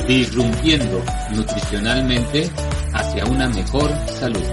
Irrumpiendo nutricionalmente hacia una mejor salud.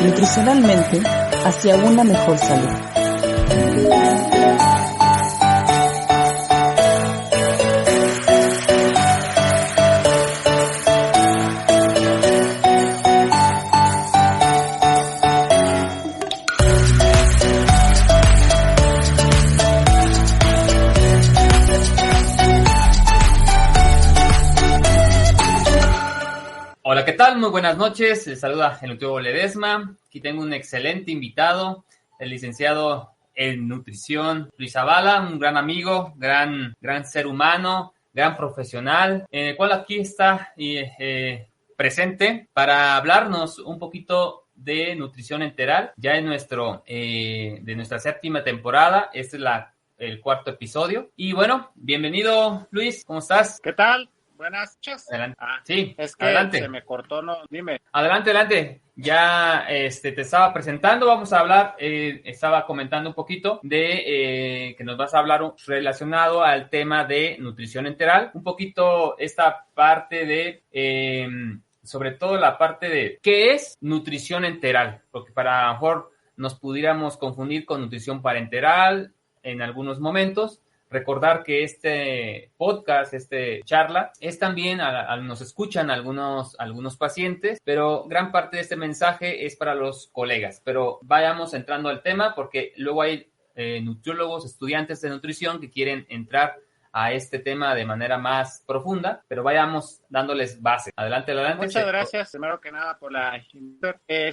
Nutricionalmente hacia una mejor salud. Hola, ¿qué tal? Muy buenas noches. Les saluda el nutriólogo Ledesma. Aquí tengo un excelente invitado, el licenciado en nutrición Luis Zavala, un gran amigo, gran ser humano, gran profesional, en el cual aquí está presente para hablarnos un poquito de nutrición enteral. Ya en de nuestra séptima temporada, este es el cuarto episodio. Y bueno, bienvenido Luis, ¿cómo estás? ¿Qué tal? Buenas noches. Adelante. Sí, es que adelante. Se me cortó, no, dime. Adelante. Ya te estaba presentando, vamos a hablar, estaba comentando un poquito de que nos vas a hablar relacionado al tema de nutrición enteral, un poquito esta parte de, sobre todo la parte de qué es nutrición enteral, porque para a lo mejor nos pudiéramos confundir con nutrición parenteral en algunos momentos. Recordar que este podcast, charla, es también, nos escuchan algunos pacientes, pero gran parte de este mensaje es para los colegas. Pero vayamos entrando al tema porque luego hay nutriólogos, estudiantes de nutrición que quieren entrar a este tema de manera más profunda, pero vayamos dándoles base. Adelante. Muchas gracias, primero que nada, por la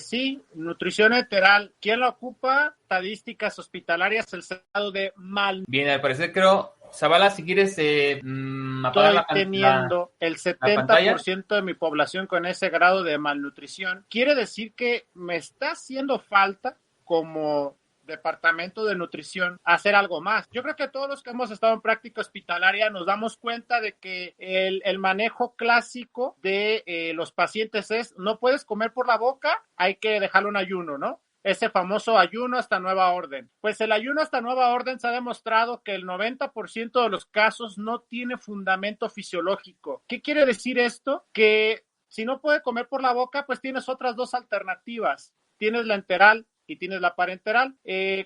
sí, nutrición enteral. ¿Quién la ocupa? Estadísticas hospitalarias, el grado de mal. Bien, al parecer creo, Zavala, si quieres apagar Estoy teniendo el 70% de mi población con ese grado de malnutrición. Quiere decir que me está haciendo falta como departamento de nutrición hacer algo más. Yo creo que todos los que hemos estado en práctica hospitalaria nos damos cuenta de que el manejo clásico de los pacientes es no puedes comer por la boca, hay que dejarlo en ayuno, ¿no? Ese famoso ayuno hasta nueva orden. Pues el ayuno hasta nueva orden se ha demostrado que el 90% de los casos no tiene fundamento fisiológico. ¿Qué quiere decir esto? Que si no puede comer por la boca, pues tienes otras dos alternativas. Tienes la enteral y tienes la parenteral.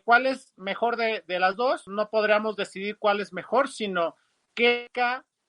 ¿Cuál es mejor de las dos? No podríamos decidir cuál es mejor, sino que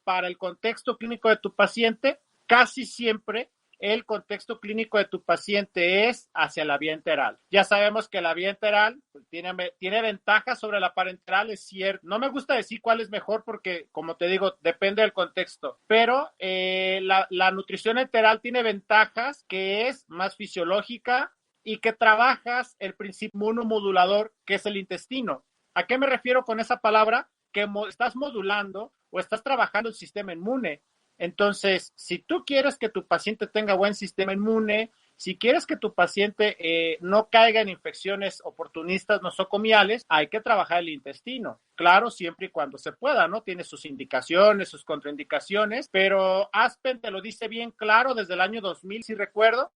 para el contexto clínico de tu paciente, casi siempre el contexto clínico de tu paciente es hacia la vía enteral. Ya sabemos que la vía enteral tiene ventajas sobre la parenteral, es cierto. No me gusta decir cuál es mejor porque, como te digo, depende del contexto. Pero la nutrición enteral tiene ventajas que es más fisiológica y que trabajas el principio inmunomodulador, que es el intestino. ¿A qué me refiero con esa palabra? Que estás modulando o estás trabajando el sistema inmune. Entonces, si tú quieres que tu paciente tenga buen sistema inmune, si quieres que tu paciente no caiga en infecciones oportunistas nosocomiales, hay que trabajar el intestino. Claro, siempre y cuando se pueda, ¿no? Tiene sus indicaciones, sus contraindicaciones, pero Aspen te lo dice bien claro desde el año 2000, si recuerdo.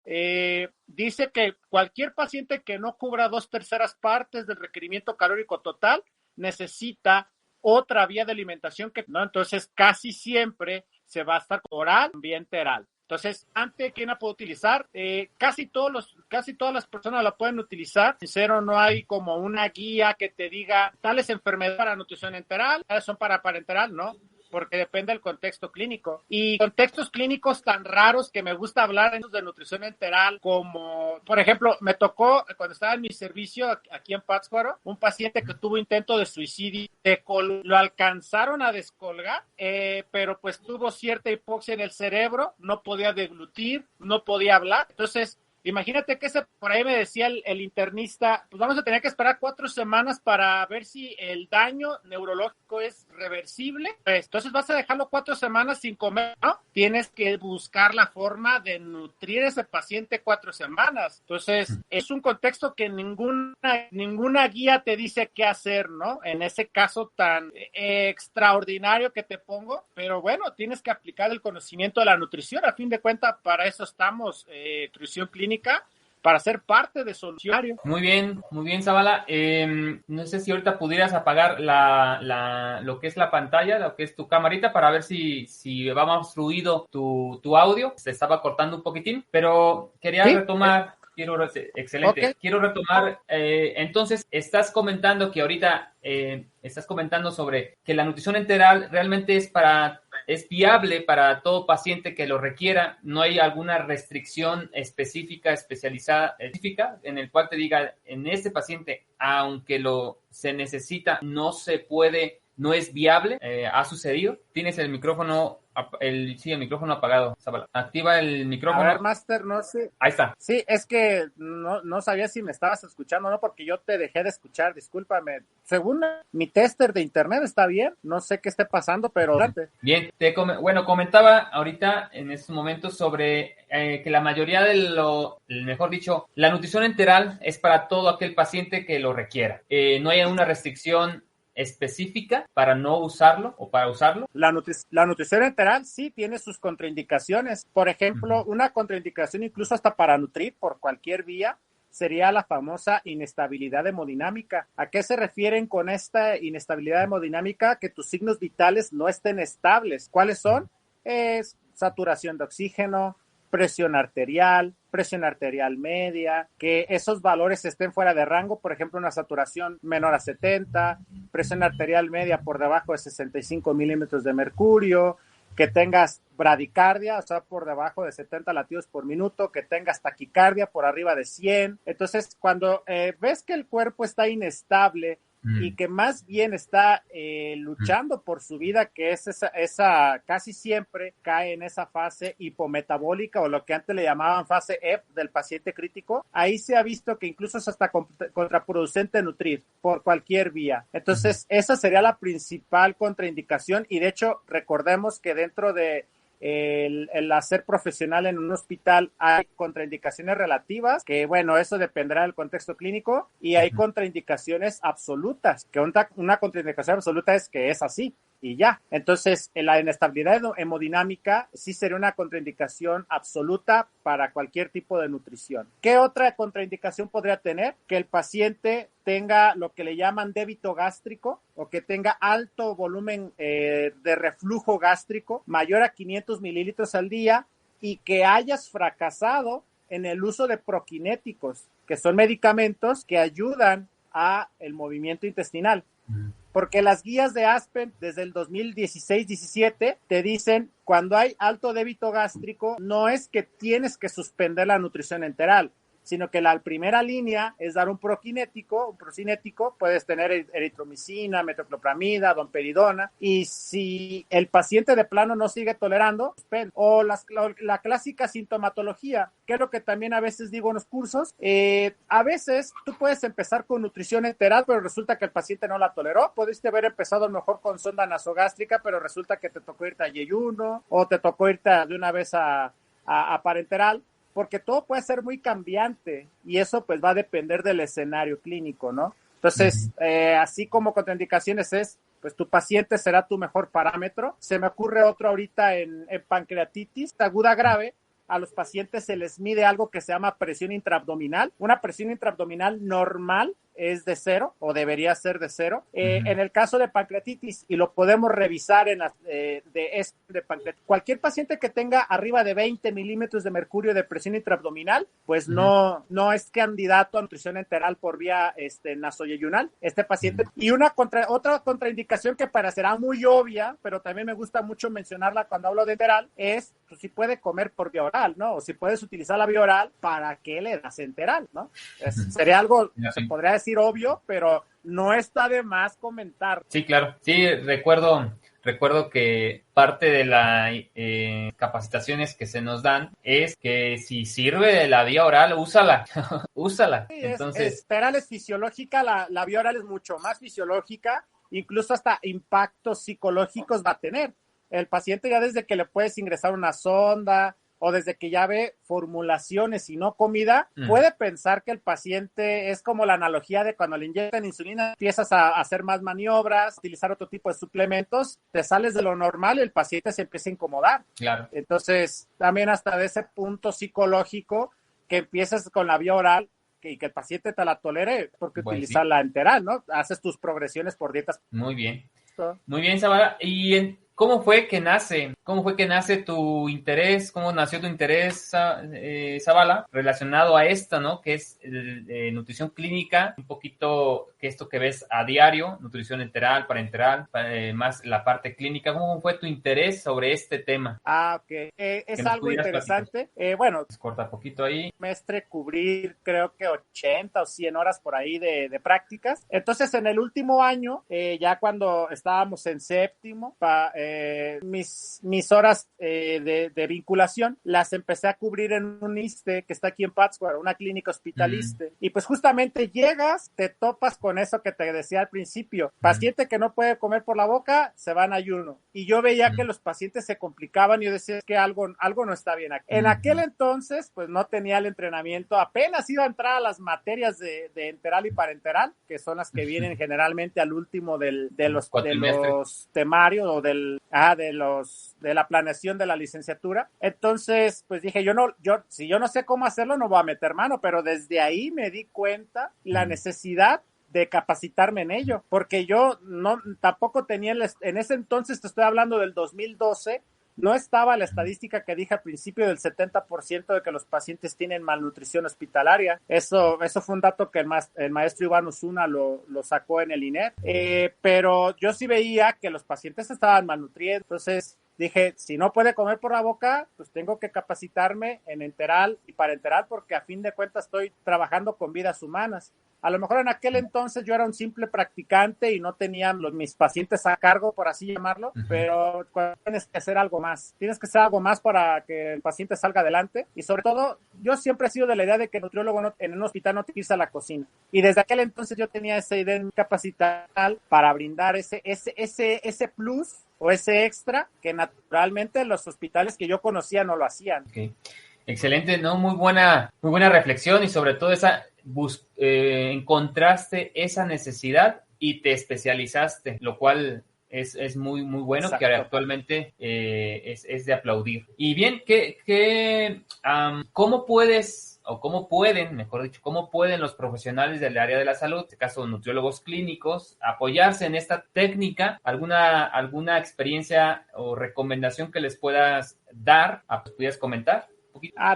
Dice que cualquier paciente que no cubra 2/3 partes del requerimiento calórico total necesita otra vía de alimentación ¿no? Entonces, casi siempre se va a estar oral, vía enteral. Entonces, ¿quién la puede utilizar? Casi todas las personas la pueden utilizar. Sincero, no hay como una guía que te diga tales enfermedades para nutrición enteral, tales son para parenteral, ¿no? Porque depende del contexto clínico. Y contextos clínicos tan raros que me gusta hablar de nutrición enteral, como, por ejemplo, me tocó cuando estaba en mi servicio aquí en Pátzcuaro, un paciente que tuvo intento de suicidio, lo alcanzaron a descolgar, pero pues tuvo cierta hipoxia en el cerebro, no podía deglutir, no podía hablar. Entonces, imagínate que por ahí me decía el internista, pues vamos a tener que esperar 4 semanas para ver si el daño neurológico es reversible, pues, entonces vas a dejarlo 4 semanas sin comer, ¿no? Tienes que buscar la forma de nutrir a ese paciente 4 semanas. Entonces, es un contexto que ninguna guía te dice qué hacer, ¿no? En ese caso tan extraordinario que te pongo, pero bueno, tienes que aplicar el conocimiento de la nutrición. A fin de cuentas, para eso estamos, nutrición clínica, para ser parte de solucionario. Muy bien, Zavala. No sé si ahorita pudieras apagar lo que es la pantalla, lo que es tu camarita, para ver si va más fluido tu audio. Se estaba cortando un poquitín, pero quería retomar. Excelente. Okay. Quiero retomar, entonces, estás comentando que ahorita estás comentando sobre que la nutrición enteral realmente es viable para todo paciente que lo requiera. No hay alguna restricción especializada en el cual te diga, en este paciente, aunque se necesita, no se puede, no es viable. ¿Ha sucedido? Tienes el micrófono el micrófono apagado, Zavala. Activa el micrófono. A ver, Master, no sé. Ahí está. Sí, es que no sabía si me estabas escuchando o no, porque yo te dejé de escuchar, discúlpame. Según mi tester de internet está bien, no sé qué esté pasando, pero adelante. Bien, comentaba ahorita en estos momentos sobre que la mayoría mejor dicho, la nutrición enteral es para todo aquel paciente que lo requiera. No hay una restricción específica para no usarlo o para usarlo. La nutrición enteral sí tiene sus contraindicaciones. Por ejemplo, una contraindicación incluso hasta para nutrir por cualquier vía sería la famosa inestabilidad hemodinámica. ¿A qué se refieren con esta inestabilidad hemodinámica? Que tus signos vitales no estén estables. ¿Cuáles son? Es saturación de oxígeno, presión arterial media, que esos valores estén fuera de rango, por ejemplo, una saturación menor a 70, presión arterial media por debajo de 65 milímetros de mercurio, que tengas bradicardia, o sea, por debajo de 70 latidos por minuto, que tengas taquicardia por arriba de 100. Entonces, cuando ves que el cuerpo está inestable y que más bien está luchando por su vida, que es esa casi siempre cae en esa fase hipometabólica o lo que antes le llamaban fase F del paciente crítico, ahí se ha visto que incluso es hasta contraproducente nutrir por cualquier vía. Entonces, esa sería la principal contraindicación y de hecho, recordemos que dentro de el hacer profesional en un hospital hay contraindicaciones relativas, que bueno, eso dependerá del contexto clínico, y hay contraindicaciones absolutas, que una contraindicación absoluta es que es así y ya. Entonces, la inestabilidad hemodinámica sí sería una contraindicación absoluta para cualquier tipo de nutrición. ¿Qué otra contraindicación podría tener? Que el paciente tenga lo que le llaman débito gástrico o que tenga alto volumen de reflujo gástrico, mayor a 500 mililitros al día, y que hayas fracasado en el uso de prokinéticos, que son medicamentos que ayudan a el movimiento intestinal. Porque las guías de Aspen desde el 2016-17 te dicen, cuando hay alto débito gástrico, no es que tienes que suspender la nutrición enteral, sino que la primera línea es dar un procinético, puedes tener eritromicina, metoclopramida, domperidona, y si el paciente de plano no sigue tolerando, o la clásica sintomatología, que es lo que también a veces digo en los cursos, a veces tú puedes empezar con nutrición enteral, pero resulta que el paciente no la toleró, pudiste haber empezado a lo mejor con sonda nasogástrica, pero resulta que te tocó irte a yeyuno, o te tocó irte de una vez a parenteral, porque todo puede ser muy cambiante y eso pues va a depender del escenario clínico, ¿no? Entonces, así como contraindicaciones pues tu paciente será tu mejor parámetro. Se me ocurre otro ahorita en pancreatitis aguda grave. A los pacientes se les mide algo que se llama presión intraabdominal. Una presión intraabdominal normal es de 0 o debería ser de 0. En el caso de pancreatitis, y lo podemos revisar en de pancreatitis, cualquier paciente que tenga arriba de 20 milímetros de mercurio de presión intraabdominal, pues no es candidato a nutrición enteral por vía nasoyeyunal, este paciente. Y otra contraindicación que parecerá muy obvia, pero también me gusta mucho mencionarla cuando hablo de enteral, es pues, si puede comer por vía oral, ¿no? O si puedes utilizar la vía oral, ¿para qué le das enteral, no? Sería algo, se podría decir obvio, pero no está de más comentar. Sí, claro. Sí, recuerdo que parte de las capacitaciones que se nos dan es que si sirve la vía oral, úsala. Úsala. Sí, entonces, enteral es fisiológica, la vía oral es mucho más fisiológica incluso hasta impactos psicológicos va a tener. El paciente ya desde que le puedes ingresar una sonda o desde que ya ve formulaciones y no comida, puede pensar que el paciente es como la analogía de cuando le inyectan insulina, empiezas a hacer más maniobras, utilizar otro tipo de suplementos, te sales de lo normal y el paciente se empieza a incomodar. Claro. Entonces, también hasta de ese punto psicológico que empieces con la vía oral y que el paciente te la tolere, porque utilizar la enteral, ¿no? Haces tus progresiones por dietas. Muy bien. Muy bien, Zavala. ¿Y cómo fue que nace tu interés? ¿Cómo nació tu interés, Zavala, relacionado a esta, ¿no? Que es nutrición clínica, un poquito que esto que ves a diario, nutrición enteral, parenteral, más la parte clínica. ¿Cómo fue tu interés sobre este tema? Ok. Es algo interesante. Bueno, corta poquito ahí. Semestre cubrir creo que 80 o 100 horas por ahí de prácticas. Entonces, en el último año, ya cuando estábamos en séptimo, mis horas de vinculación las empecé a cubrir en un ISSSTE que está aquí en Pátzcuaro, una clínica hospital ISSSTE. Y pues justamente llegas, te topas con eso que te decía al principio. Paciente que no puede comer por la boca, se va en ayuno. Y yo veía que los pacientes se complicaban y yo decía que algo no está bien aquí. En aquel entonces, pues no tenía el entrenamiento, apenas iba a entrar a las materias de enteral y parenteral, que son las que vienen generalmente al último de los temarios o de la planeación de la licenciatura. Entonces, pues dije, si yo no sé cómo hacerlo, no voy a meter mano, pero desde ahí me di cuenta la necesidad de capacitarme en ello, porque yo tampoco tenía, en ese entonces, te estoy hablando del 2012, no estaba la estadística que dije al principio del 70% de que los pacientes tienen malnutrición hospitalaria. Eso fue un dato que el maestro Iván Osuna lo sacó en el INER. Pero yo sí veía que los pacientes estaban malnutriendo. Entonces dije, si no puede comer por la boca, pues tengo que capacitarme en enteral y parenteral, porque a fin de cuentas estoy trabajando con vidas humanas. A lo mejor en aquel entonces yo era un simple practicante y no tenía mis pacientes a cargo, por así llamarlo, pero tienes que hacer algo más. Tienes que hacer algo más para que el paciente salga adelante. Y sobre todo, yo siempre he sido de la idea de que el nutriólogo en un hospital no tiene que irse a la cocina. Y desde aquel entonces yo tenía esa idea en capacitar para brindar ese plus o ese extra que naturalmente los hospitales que yo conocía no lo hacían. Okay. Excelente, ¿no? Muy buena reflexión y sobre todo encontraste esa necesidad y te especializaste, lo cual es muy, muy bueno. Exacto. Que actualmente es de aplaudir. Y bien, ¿cómo pueden los profesionales del área de la salud, en este caso nutriólogos clínicos, apoyarse en esta técnica? ¿Alguna experiencia o recomendación que les puedas dar? ¿Pudieras comentar?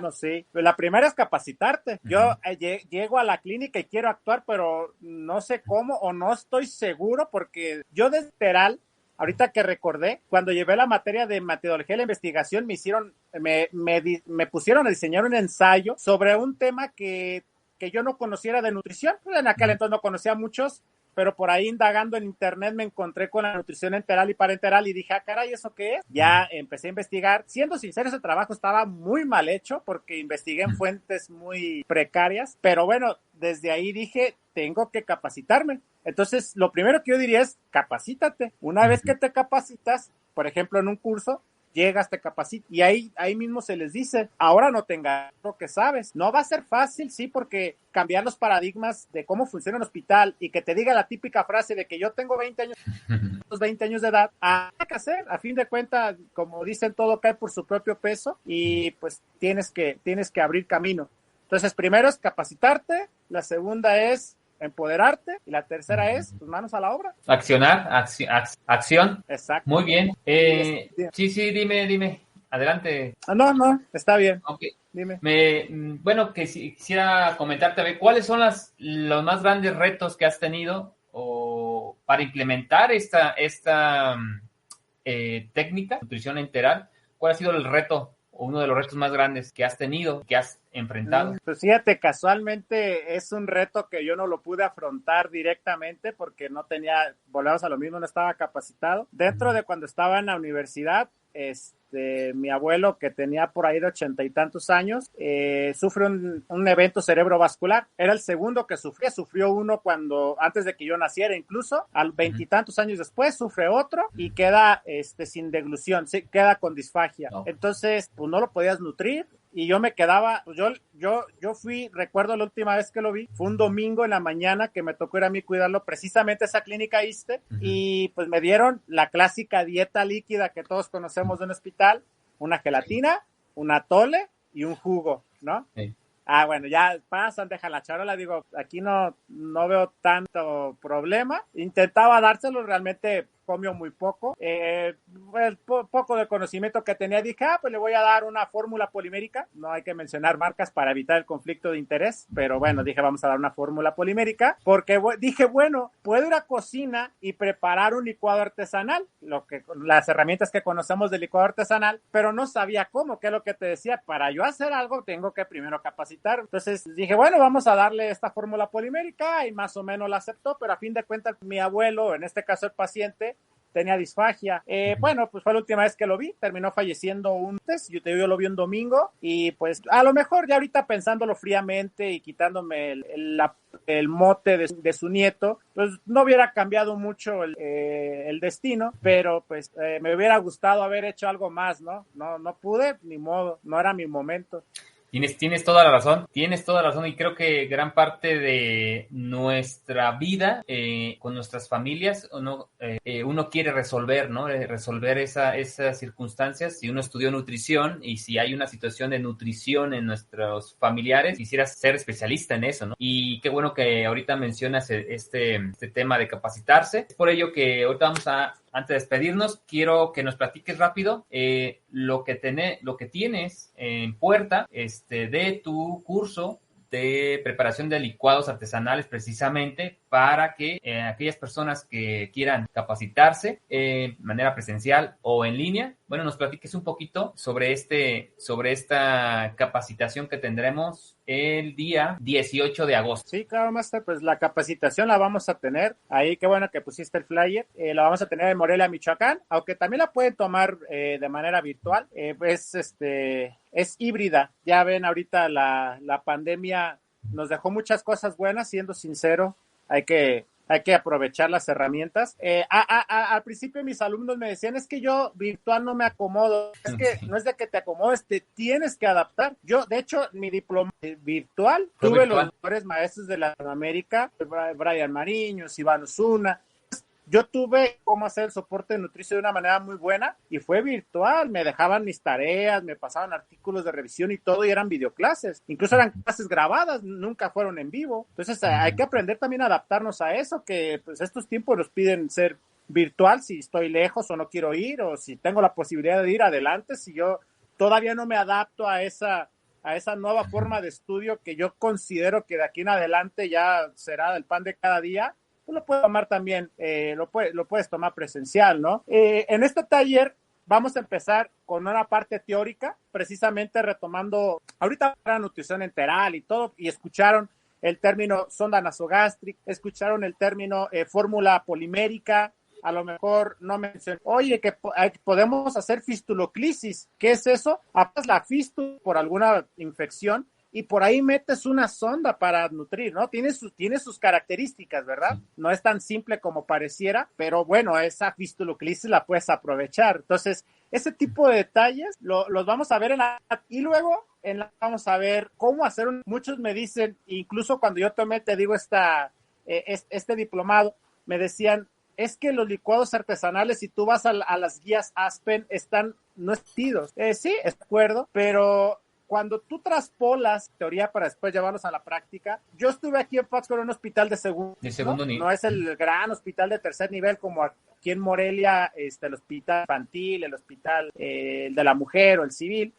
No sé. La primera es capacitarte. Yo llego a la clínica y quiero actuar, pero no sé cómo o no estoy seguro, porque yo desde enteral, ahorita que recordé, cuando llevé la materia de metodología de la investigación, me pusieron a diseñar un ensayo sobre un tema que yo no conociera de nutrición. En aquel entonces no conocía muchos, pero por ahí indagando en internet me encontré con la nutrición enteral y parenteral y dije, caray, ¿eso qué es? Ya empecé a investigar. Siendo sincero, ese trabajo estaba muy mal hecho porque investigué en fuentes muy precarias, pero bueno, desde ahí dije, tengo que capacitarme. Entonces, lo primero que yo diría es, capacítate. Una vez que te capacitas, por ejemplo, en un curso, llegas, te capacitas y ahí mismo se les dice, ahora no tengas lo que sabes. No va a ser fácil, sí, porque cambiar los paradigmas de cómo funciona un hospital y que te diga la típica frase de que yo tengo 20 años de edad, hay que hacer. A fin de cuentas, como dicen, todo cae por su propio peso y pues tienes que abrir camino. Entonces, primero es capacitarte, la segunda es empoderarte y la tercera es tus manos a la obra. Accionar, acción. Exacto. Muy bien. Sí, dime. Adelante. No, está bien. Okay. Dime. Bueno, quisiera comentarte, ¿cuáles son los más grandes retos que has tenido para implementar esta técnica, nutrición enteral? ¿Cuál ha sido el reto o uno de los retos más grandes que has tenido, que has enfrentado? Pues fíjate, casualmente es un reto que yo no lo pude afrontar directamente porque volvemos a lo mismo, no estaba capacitado. Dentro de cuando estaba en la universidad, mi abuelo, que tenía por ahí de 80 y tantos años, sufre un evento cerebrovascular. Era el segundo que sufrió uno antes de que yo naciera, incluso al 20 y tantos años después sufre otro y queda sin deglución, queda con disfagia. Entonces, pues no lo podías nutrir. Y yo me quedaba, pues yo recuerdo la última vez que lo vi, fue un domingo en la mañana que me tocó ir a mí cuidarlo, precisamente esa clínica ISSSTE, y pues me dieron la clásica dieta líquida que todos conocemos de un hospital, una gelatina, un atole y un jugo, ¿no? Sí. Bueno, ya pasan, dejan la charola, digo, aquí no veo tanto problema. Intentaba dárselo, realmente comió muy poco. El poco de conocimiento que tenía, dije, pues le voy a dar una fórmula polimérica. No hay que mencionar marcas para evitar el conflicto de interés, pero bueno, dije, vamos a dar una fórmula polimérica, porque dije, bueno, puedo ir a cocina y preparar un licuado artesanal, las herramientas que conocemos del licuado artesanal, pero no sabía cómo, que es lo que te decía, para yo hacer algo tengo que primero capacitar. Entonces dije, bueno, vamos a darle esta fórmula polimérica, y más o menos la aceptó, pero a fin de cuentas mi abuelo, en este caso el paciente, tenía disfagia. Bueno, pues fue la última vez que lo vi, terminó falleciendo yo lo vi un domingo, y pues a lo mejor ya ahorita pensándolo fríamente y quitándome el mote de su nieto, pues no hubiera cambiado mucho el destino, pero pues me hubiera gustado haber hecho algo más, ¿no? No pude, ni modo, no era mi momento. Tienes toda la razón, y creo que gran parte de nuestra vida con nuestras familias uno quiere resolver, ¿no? Resolver esas circunstancias. Si uno estudió nutrición y si hay una situación de nutrición en nuestros familiares, quisiera ser especialista en eso, ¿no? Y qué bueno que ahorita mencionas este tema de capacitarse. Es por ello que ahorita antes de despedirnos, quiero que nos platiques rápido lo que tienes en puerta de tu curso de preparación de licuados artesanales, precisamente para que aquellas personas que quieran capacitarse de manera presencial o en línea, bueno, nos platiques un poquito sobre esta capacitación que tendremos el día 18 de agosto. Sí, claro, Master, pues la capacitación la vamos a tener ahí, qué bueno que pusiste el flyer, la vamos a tener en Morelia, Michoacán, aunque también la pueden tomar de manera virtual, es híbrida. Ya ven, ahorita la pandemia nos dejó muchas cosas buenas, siendo sincero, hay que aprovechar las herramientas. Al principio mis alumnos me decían, es que yo virtual no me acomodo. Es que no es de que te acomodes, te tienes que adaptar. Yo, de hecho, mi diploma virtual, tuve los mejores maestros de Latinoamérica, Brian Mariños, Iván Osuna. Yo tuve cómo hacer el soporte de nutrición de una manera muy buena y fue virtual. Me dejaban mis tareas, me pasaban artículos de revisión y todo, y eran videoclases. Incluso eran clases grabadas, nunca fueron en vivo. Entonces hay que aprender también a adaptarnos a eso, que pues estos tiempos nos piden ser virtual si estoy lejos o no quiero ir, o si tengo la posibilidad de ir adelante. Si yo todavía no me adapto a esa nueva forma de estudio que yo considero que de aquí en adelante ya será el pan de cada día, tú lo puedes tomar también, lo puedes tomar presencial, ¿no? En este taller vamos a empezar con una parte teórica, precisamente retomando ahorita la nutrición enteral y todo, y escucharon el término sonda nasogástrica, escucharon el término fórmula polimérica, a lo mejor no mencioné, oye, que podemos hacer fistuloclisis. ¿Qué es eso? Apagas la fístula por alguna infección y por ahí metes una sonda para nutrir, ¿no? Tiene sus características, ¿verdad? No es tan simple como pareciera, pero bueno, esa fistuloclisis la puedes aprovechar. Entonces, ese tipo de detalles los vamos a ver y luego vamos a ver cómo hacer muchos me dicen, incluso cuando yo te digo este diplomado, me decían, es que los licuados artesanales, si tú vas a las guías Aspen, están no estidos. Sí, estoy de acuerdo, pero cuando tú traspolas teoría para después llevarlos a la práctica, yo estuve aquí en Pátzcuaro en un hospital de segundo nivel. No es el gran hospital de tercer nivel como aquí en Morelia, el hospital infantil, el hospital de la mujer o el civil.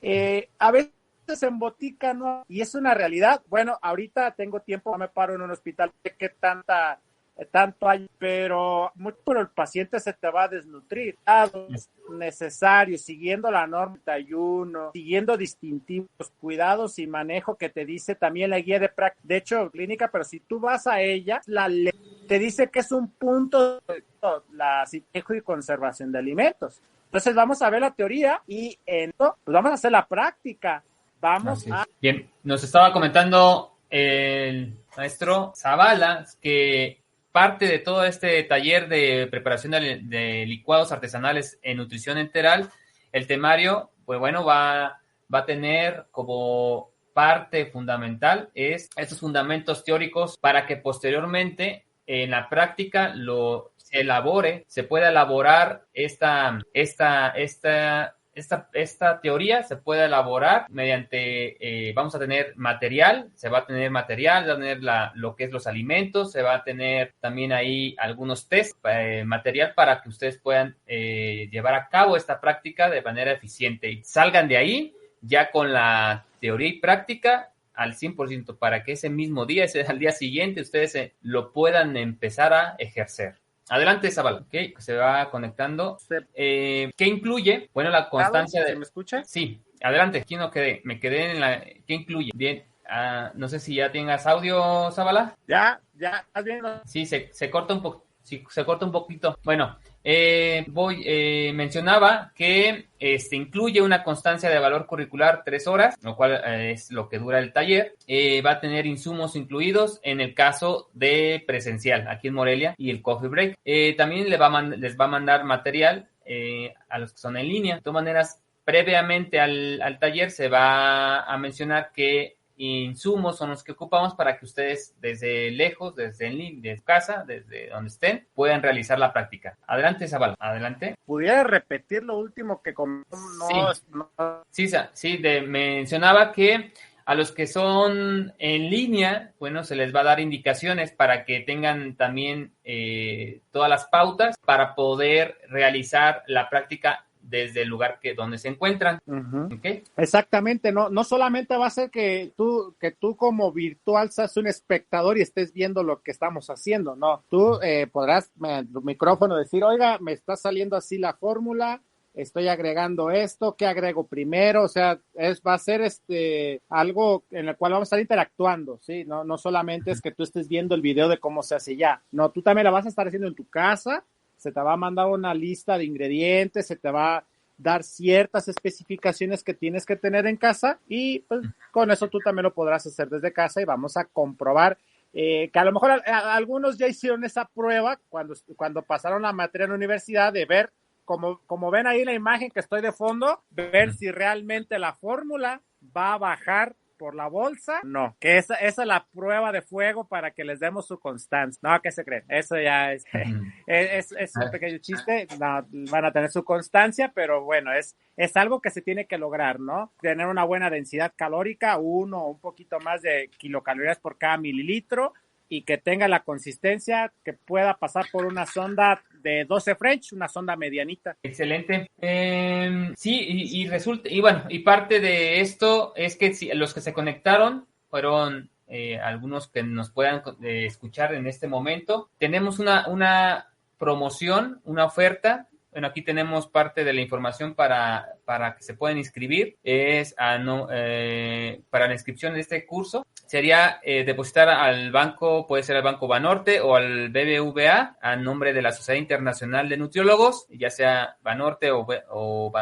A veces se embotica, ¿no? Y es una realidad. Bueno, ahorita tengo tiempo, no me paro en un hospital, ¿qué tanto hay? Pero el paciente se te va a desnutrir. Es necesario, siguiendo la norma 31, siguiendo distintivos, cuidados y manejo que te dice también la guía de práctica, de hecho clínica, pero si tú vas a ella, la ley te dice que es un punto de la manejo y conservación de alimentos. Entonces vamos a ver la teoría y pues vamos a hacer la práctica. Bien, nos estaba comentando el maestro Zavala que parte de todo este taller de preparación de licuados artesanales en nutrición enteral, el temario, pues bueno, va a tener como parte fundamental estos fundamentos teóricos para que posteriormente en la práctica se pueda elaborar esta teoría, se puede elaborar mediante, vamos a tener material, va a tener lo que es los alimentos, se va a tener también ahí algunos test, material para que ustedes puedan llevar a cabo esta práctica de manera eficiente y salgan de ahí ya con la teoría y práctica al 100% para que ese mismo día, al día siguiente, ustedes lo puedan empezar a ejercer. Adelante, Zavala. Ok, se va conectando. ¿Qué incluye? Bueno, la constancia de... ¿Me escucha? Sí, adelante. Aquí no quedé. Me quedé en la... ¿Qué incluye? Bien. No sé si ya tengas audio, Zavala. Ya, ¿estás viendo? Sí, se corta un poco. Sí, se corta un poquito. Bueno, mencionaba que incluye una constancia de valor curricular 3 horas, lo cual es lo que dura el taller. Va a tener insumos incluidos en el caso de presencial, aquí en Morelia, y el coffee break. También les va a mandar material a los que son en línea. De todas maneras, previamente al taller se va a mencionar que insumos son los que ocupamos para que ustedes desde lejos, desde casa, desde donde estén, puedan realizar la práctica. Adelante, Zavala, adelante. ¿Pudiera repetir lo último que Sí, mencionaba que a los que son en línea, bueno, se les va a dar indicaciones para que tengan también todas las pautas para poder realizar la práctica desde el lugar donde se encuentran. Uh-huh. ¿Okay? Exactamente, no solamente va a ser que tú como virtual seas un espectador y estés viendo lo que estamos haciendo, no, tú podrás tu micrófono decir, oiga, me está saliendo así la fórmula, estoy agregando esto, ¿qué agrego primero? O sea, va a ser algo en el cual vamos a estar interactuando, ¿sí? No solamente es que tú estés viendo el video de cómo se hace ya, no, tú también la vas a estar haciendo en tu casa. Se te va a mandar una lista de ingredientes, se te va a dar ciertas especificaciones que tienes que tener en casa y pues con eso tú también lo podrás hacer desde casa y vamos a comprobar que a lo mejor algunos ya hicieron esa prueba cuando pasaron la materia en la universidad de ver, como ven ahí la imagen que estoy de fondo, ver si realmente la fórmula va a bajar por la bolsa, no, que esa es la prueba de fuego para que les demos su constancia. No, ¿qué se creen? Eso ya es un pequeño chiste, no, van a tener su constancia, pero bueno, es algo que se tiene que lograr, ¿no? Tener una buena densidad calórica, un poquito más de kilocalorías por cada mililitro, y que tenga la consistencia que pueda pasar por una sonda de 12 French, una sonda medianita. Excelente. Sí, y parte de esto es que los que se conectaron fueron algunos que nos puedan escuchar en este momento. Tenemos una promoción, una oferta. Bueno, aquí tenemos parte de la información para que se puedan inscribir. Para la inscripción de este curso sería depositar al banco, puede ser al Banco Banorte o al BBVA, a nombre de la Sociedad Internacional de Nutriólogos, ya sea Banorte o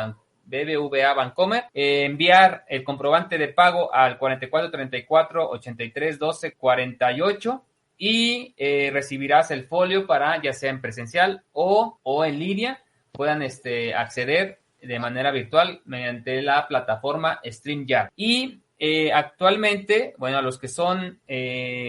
BBVA Bancomer, enviar el comprobante de pago al 44 34 83 12 48 y recibirás el folio para, ya sea en presencial o en línea, puedan acceder de manera virtual mediante la plataforma StreamYard. Y actualmente, bueno, a los que son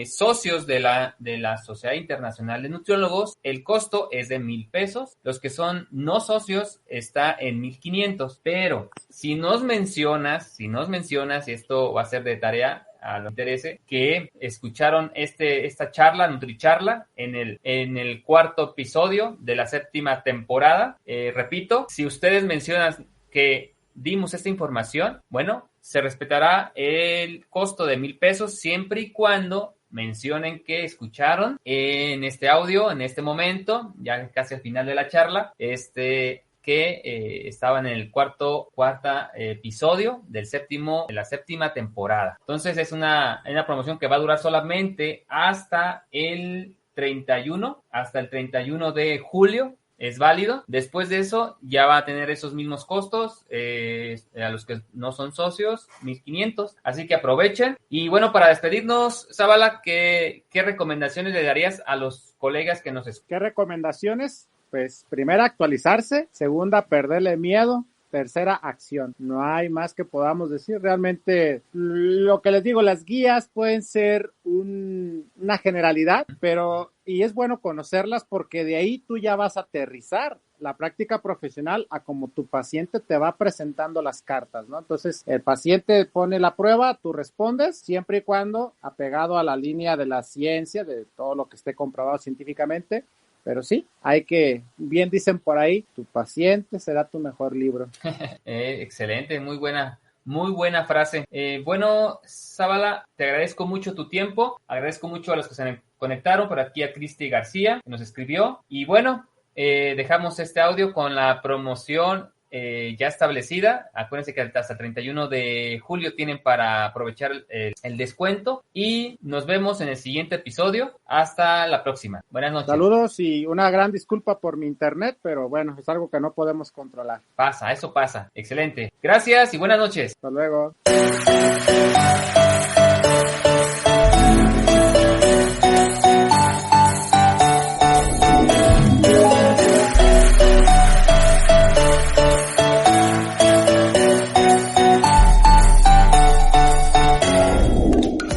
socios de la Sociedad Internacional de Nutriólogos, el costo es de $1,000. Los que son no socios está en 1,500. Pero si nos mencionas, y esto va a ser de tarea a los que interese, que escucharon esta charla, NutriCharla, en el 4º episodio de la 7ª temporada. Repito, si ustedes mencionan que dimos esta información, bueno, se respetará el costo de $1,000 siempre y cuando mencionen que escucharon en este audio, en este momento, ya casi al final de la charla, que estaban en el cuarto episodio de la 7ª temporada. Entonces es una promoción que va a durar solamente hasta el 31 de julio. es válido. Después de eso ya va a tener esos mismos costos, a los que no son socios, 1,500. Así que aprovechen. Y bueno, para despedirnos, Zavala, ¿qué recomendaciones le darías a los colegas que nos escuchan? ¿Qué recomendaciones? Pues primera, actualizarse. Segunda, perderle miedo. Tercera, acción. No hay más que podamos decir. Realmente, lo que les digo, las guías pueden ser una generalidad, y es bueno conocerlas porque de ahí tú ya vas a aterrizar la práctica profesional a como tu paciente te va presentando las cartas, ¿no? Entonces, el paciente pone la prueba, tú respondes, siempre y cuando apegado a la línea de la ciencia, de todo lo que esté comprobado científicamente. Pero sí, bien dicen por ahí, tu paciente será tu mejor libro. Excelente, muy buena frase. Bueno, Zavala, te agradezco mucho tu tiempo, agradezco mucho a los que se conectaron, por aquí a Cristi García, que nos escribió, y bueno, dejamos este audio con la promoción ya establecida. Acuérdense que hasta el 31 de julio tienen para aprovechar el descuento y nos vemos en el siguiente episodio. Hasta la próxima. Buenas noches. Saludos y una gran disculpa por mi internet, pero bueno, es algo que no podemos controlar. Eso pasa. Excelente. Gracias y buenas noches. Hasta luego.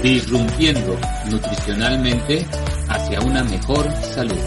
Disrumpiendo nutricionalmente hacia una mejor salud.